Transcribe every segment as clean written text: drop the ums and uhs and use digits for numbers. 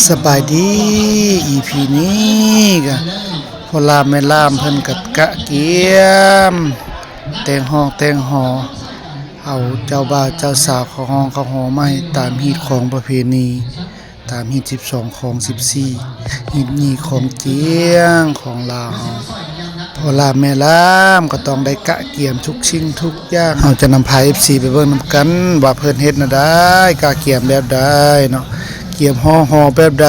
สบายดีอีนี้ก็พอลามแม่ลามเพิ่นก็กะเกียมแต่งห้องแต่งหอเอาเจ้าบ่าวเจ้าสาวเข้าห้องเข้าหอมาให้ตามฮีตของประเพณีตามฮีต12ของ14ฮีตนี้ของเจียงของลาวเฮาพอลามแม่ลามก็ต้องได้กะเกียมทุกชิ้นทุกอย่างเฮาจะนำพา FC ไปเบิ่งนำกันว่าเพิ่นเฮ็ดน่ะได้กะเกียมแบบใดเนาะเกียมห่อแบบใด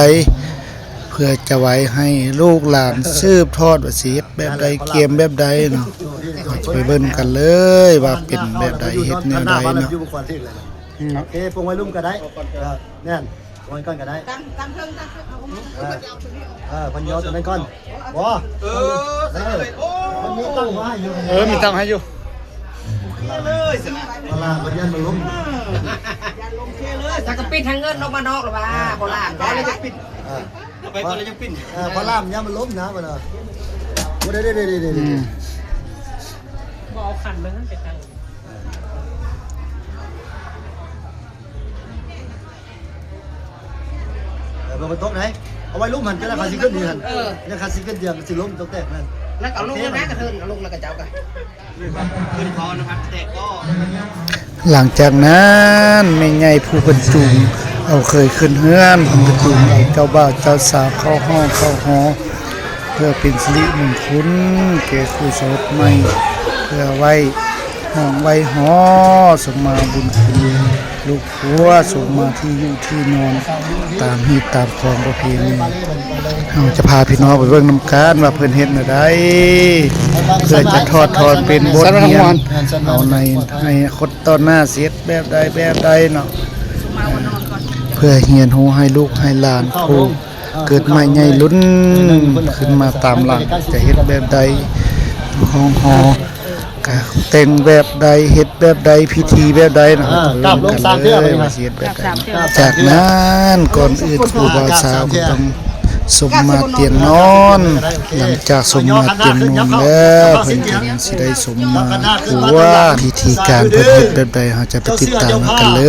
เพื่อจะไว้ให้ลูกหลานสืบทอดว่าสิเฮ็ดแบบใดเกียมแบบใดเนาะเราจะไปเบิ่งกันเลยว่าเป็นแบบใดเฮ็ดแนวใดเนาะโอเคปรุงไว้ลุ่มก็ได้แน่นปรุงไว้ก้อนก็ได้ตั้งเครื่องเอาพันยอตัวนั้นก้อนว้ามันมีตั้งไว้อยู่มีตังให้อยู่เลยสินะเวลาพันยันมันลุ่มจะกระปิดทางเงินลงมานอกหรือว่าโบราณได้แล้วจะปิดไปก่อนเลยจะปิดพอล่ามยันมันลุ่มนะมันเด้บอขันมันนั่นเป็นทางบนโต๊ะไหนเอาไว้ลุ่มหันจะได้คาซิเกิลดีหันจะคาซิเกิลเดียวสิลุ่มโต๊ะแตกนั่นแล้วเอาลงนะกระเทินเอาลงแล้วกระเจ้ากันขึ้นคอนะครับแตกก็หลังจากนั้นแม่ใหญ่ผู้เพิ่นจูงเอาเคยขึ้นเฮือนเพิ่นก็จูงเอาเจ้าบ่าวเจ้าสาวเข้าห้องเข้าหอเพื่อเป็นสิริมงคลแก่คู่สมรสใหม่เพื่อไว้ห้องไว้หอสมมาบุญคุณลูกผัวสมมาที่อยู่ที่นอนตามฮีตตามของประเพณีเฮาจะพาพี่น้องไปเบิ่งนำกันว่าเพิ่นเฮ็ดแนวใดเพื่อจะทอดทอนเป็นบทเรียนเอาในคนต่อหน้าเสียแบบใดเนาะเพื่อเรียนรู้ให้ลูกให้หลานผู้เกิดใหม่ใหญ่ลุ้นขึ้นมาตามหลังจะเฮ็ดแบบใดห้องหอกะแต่งแบบใดเฮ็ดแบบใดพิธีแบบใดนะกลับลง3เทื่อไปมาเฮ็ดแบบใดจากนั้นก่อนอื่นครูบาสาวก็ต้องสมมาเตียงนอนหลังจากสมมาเตียงนอนแล้วเพิ่นก็ยังสิได้สมมาผัวพิธีการเพิ่นเฮ็ดแบบใดเฮาจะไปติดตามกันเล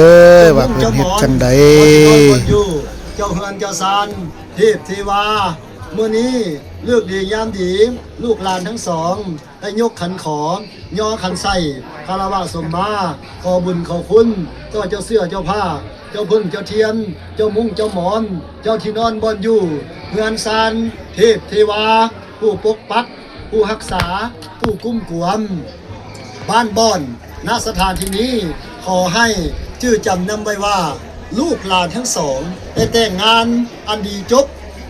ยว่าเพิ่นเฮ็ดจังได๋เจ้าเฮือนเจ้าซานเทพเทวามื้อนี้เลือกดียามดีลูกหลานทั้งสองได้ยกขันขอย่อขันใส่คารวะสมมาขอบุญขอคุณเจ้าเสื้อเจ้าผ้าเจ้าพึ่งเจ้าเทียนเจ้ามุ้งเจ้าหมอนเจ้าที่นอนบอนอยู่เฮือนซานเทพเทวาผู้ปกปักผู้รักษาผู้กุ้มกวมบ้านบ่อนณสถานที่นี้ขอให้ชื่อจำนำไว้ว่าลูกหลานทั้งสองได้แต่งงานอันดีจบ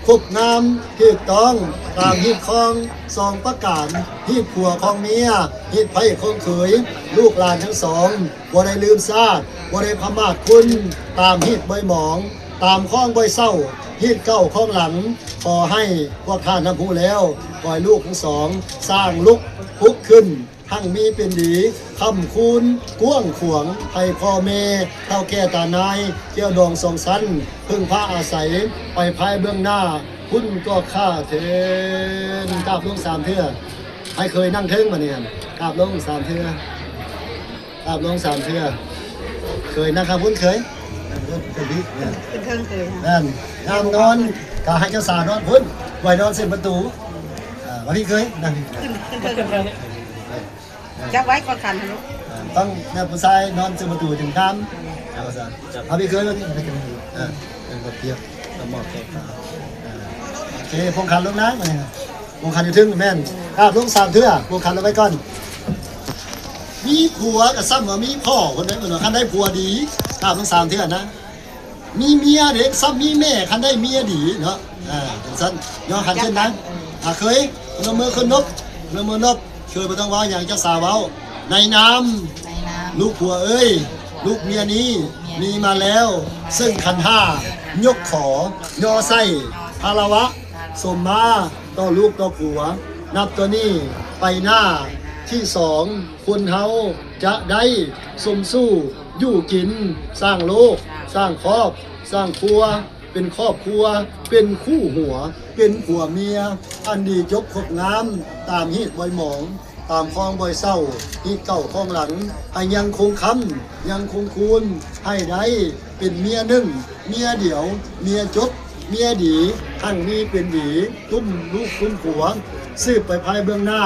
ครบงามถูกต้องตามฮีตของสองประกาศฮีตผัวของเมียฮีตไผ่ของเขยลูกหลานทั้งสองบ่ได้ลืมซาดบ่ได้พมาทคุณตามฮีตใบหมองตามข้องใบเศร้าฮีตเก้าข้องหลังขอให้พวกท่านทั้งผู้แล้วปล่อยลูกทั้งสองสร้างลุกพุกขึ้นทั้งมีเป็นดีคำคูณก้วงขวงให้พ่อแม่เท่าแก่ตานายเกี่ยวดองทรงสันพึ่งพระอาศัยไปภายเบื้องหน้าคุณก็ฆ่าเทนกราบลง3 เทื่อให้เคยนั่งเทิงมาเนี่ยกราบลง3 เทื่อกราบลง3 เทื่อเคยนั่งข้างพุ่นเคยเป็นดิเนี่ยเป็นเครื่องเคยนั่นงามนอนกาให้เจ้าสาวนอนพุ่นไว้นอนเส้นประตูวันนี้เคยนั่งขึ้นเครื่องจับไว้ก่อนขันลูกต้องแม่ผู้ชายนอนซึ่งประตูถึงข้ามเอาพี่เคยมาที่เป็นกดเทียบแล้วหมอบแขกขาโอเคพงคันลงนะมาเนี่ยพงคันอยู่ถึงแม่นลง3 เทื่อพงคันเอาไว้ก่อนมีผัวกับซ้ำว่ามีพ่อคนนั้นคนนั้นคันได้ผัวดีลง3 เทื่อนะมีเมียเด็กซ้ำมีแม่คันได้เมียดีเนาะเป็นสั้นย่อคันขึ้นนะเคยนมือขึ้นนบมือนบเคยไม่ต้องว่าอย่างเจ้าสาวเว้าในน้ำลูกผัวเอ้ยลูกเมียนี้มีมาแล้วซึ่งขัน5ยกขอย่อไส้ภารวะสมมาต่อลูกต่อผัวนับตัวนี้ไปหน้าที่2คนเฮาจะได้สมสู้อยู่กินสร้างโลกสร้างครอบสร้างครัวเป็นครอบครัวเป็นคู่หัวเป็นผัวเมียอันดีจบครบงามตามฮีตบอยหมองตามคลองบอยเศร้าฮีตเก่าคลองหลังให้ยังคงคำยังคงคูณให้ได้เป็นเมีย1เมียเดียวเมียจบ เมียดีทั้งมีเป็นดีตุ้มลูกตุ้มผัวสืบไปภายเบื้องหน้า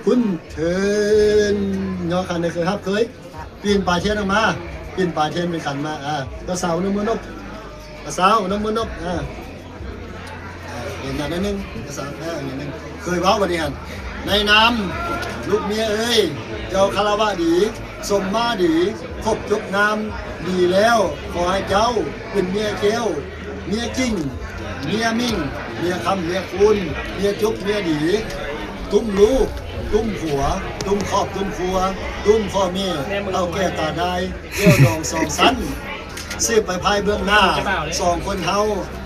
คุณเทินยอคันได้เคยครับเคยปีนป่าเทียนออกมาปีนป่าเทียนเป็นขันมากระสาวน้ำมือนกกระสาวน้ำมือนกเห็นอย่างนึงกระสาวอย่างนึงเคยเว้าวันนี้ฮันในน้ำลูกเมียเอ้ยเจ้าคารวะดีสมมาดีครบจบน้ำดีแล้วขอให้เจ้าเป็นเมียเกี้ยวเมียจริงเมียมิ่งเมียคำเมียคุณเมียจุกเมียดีตุ้มลูกตุ้มผัวตุ้มครอบตุ้มครัวตุ้มพ่อแม่เอาแก้ตาได้เกี่ยวดองสองสั้นสืบไปภายเบื้องหน้าสองคนเฮา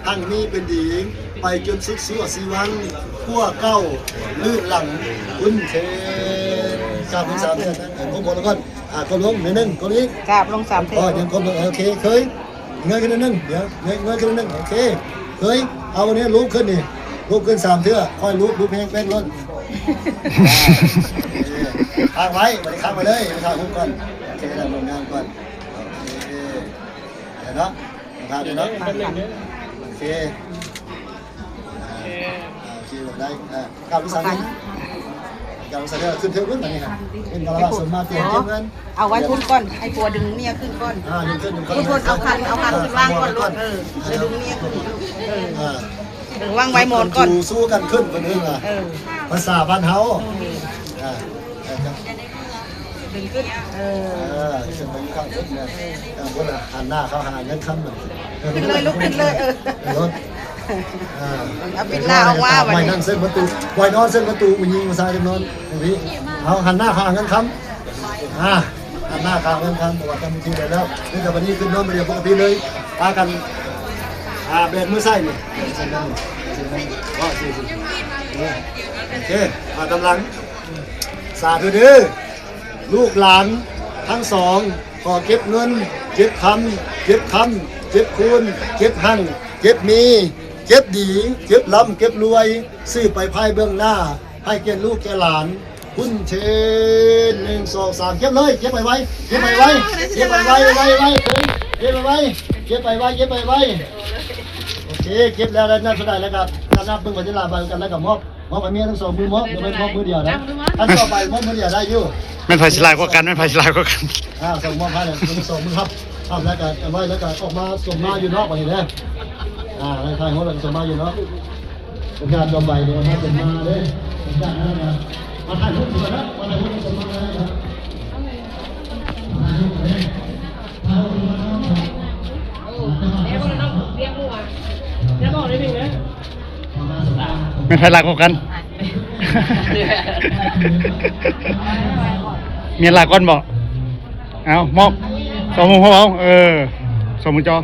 ทั้งนี้เป็นดีไปจนสุดสั่วสีวันขั้วเก้าลื่นหลังคุณเทนกราบลงสามเดือนผมบอกแล้วก่อนก็ลงนิดนึงคนนี้ กราบลง3เท อ๋อยังคนโอเคเคยเงยขึ้นนิดนึงเดี๋ยวเงยขึ้นนิดนึงโอเคเคยเอาวันนี้ลุกขึ้นนี่ลุกขึ้น3เทื่อค่อยลุกเพลงเป็นล้นค้างไว้ไม่ได้ค้างไปเลยค้างหุ้มก่อนโอเคทำงานก่อนโอเคเดี๋ยวเนาะทำเดี๋ยวเนาะโอเคโอเคแบบได้กลับไปสั่งเลยกลับไปสั่งเลยขึ้นเทือกขึ้นมานี่ครับเป็นกระบะส่วนมาเตรียมเงิน เอาไว้ทุนก่อนไอ้ตัวดึงเมียขึ้นก่อน ดึงขึ้น ทุนเอาคันขึ้นวางก่อนลูกแล้วดึงเมียขึ้นดึงวางไว้หมอนก่อน สู้กันขึ้นคนนึงภาษาบ้านเฮา ดึงขึ้นขึ้นไปข้างขึ้นเนี่ยบนหันหน้าเขาหาเงินคำเหมือน ขึ้นเลยลุกขึ้นเลยรถเอาปิดหน้าเอาว่าวัน ไว้ นี้ นั่งเส้นประตูไว้นอนเส้นประตูมันยิงมาซ้ายจำนวนพี่เอาหันหน้าเขาหาเงินคำหันหน้าเขาหาเงินคำบอกว่าทำทีเดียวแล้วนี่แต่วันนี้ขึ้นนอนไปเดียวปกติเลยพากันเบรกมือไส้นี่เส้นนั้นว่าสิโอเคมาตำลังสาธุเด้อลูกหลานทั้งสองขอเก็บเงินเก็บคำเก็บคูณเก็บหั่นเก็บมีเก็บดีเก็บล้ำเก็บรวยซื้อไปภายเบื้องหน้าให้แก่ลูกแก่หลานคุณเชน1 2 3เก็บเลยเก็บไปไว้เก็บไปไว้เก็บไปไว้เก็บไปไว้เก็บไปไว้เก็บไปไว้โอเคเก็บแล้วนับเท่าไหร่แล้วครับนับเพิ่งไปที่ลาไปกันแล้วกับมอบไปเมียทั้งสองมือมอบอย่าไปมอบมือเดียวนะถ้าต่อไปมอบมือเดียวได้อยู่ ไม่ไผสิลายกว่ากันไม่ไผสิลายกว่ากัน ส่งมอบให้เลยส่งมือครับทำแล้วกันไว้แล้วก็ออกมาส่งมาอยู่นอกไปเลยในไทยเขาเราส่งมาอยู่นอกเป็นการจอมใบเดี๋ยวมาส่งมาเลยจากนั้นนะมาถ่ายรูปก่อนนะมาถ่ายรูปส่งมาเลยครับไม่ไผลายกว่ากันเมียลายก้อนบอกเอามอบสองมือเขาสองมือจอ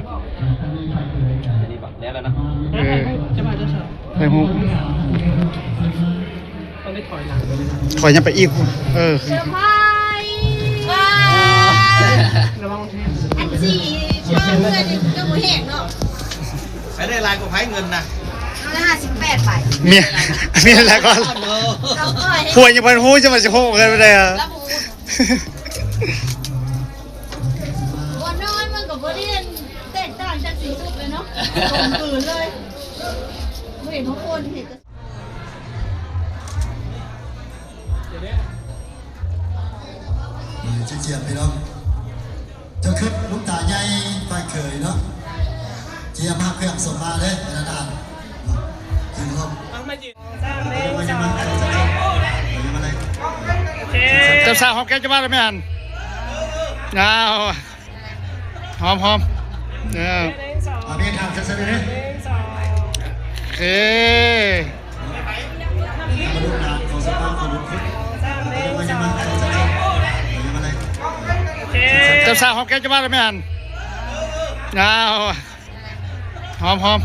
ใส่หูถอยยังไปอีกเซอร์ไพรส์ว้าวอันสี่ช่วงเงินก็หมูแห้งเนาะ ใช้ได้ลายกับไพ่เงินนะ ละ58 ใบ เมียลายก้อนหวยยังเป็นหูจะมาจะโหกันไปเลยแล้ววันน้อยมันกับบริเวณแตกต่างจากสีสุดเลยเนาะตรงปืนเลยไม่เห็นทุกคนเห็นเจียบไปน้องจะขึ้นลูกตาใหญ่ไฟเขยเนาะเจียบมากเครื่องส่งมาเลยนานๆถึงครับเจ้าสาวหอมแก้มจะมาหรือไม่อันหอมเพียงทางเส้นๆเลยโอเคมาลูกหลานของสปาของลูกคุณเจ้าสาวหอมแก้มจะมาหรือไม่อันหอม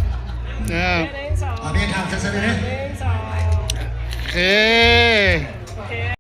เพียงทางเส้นๆเลยโอเค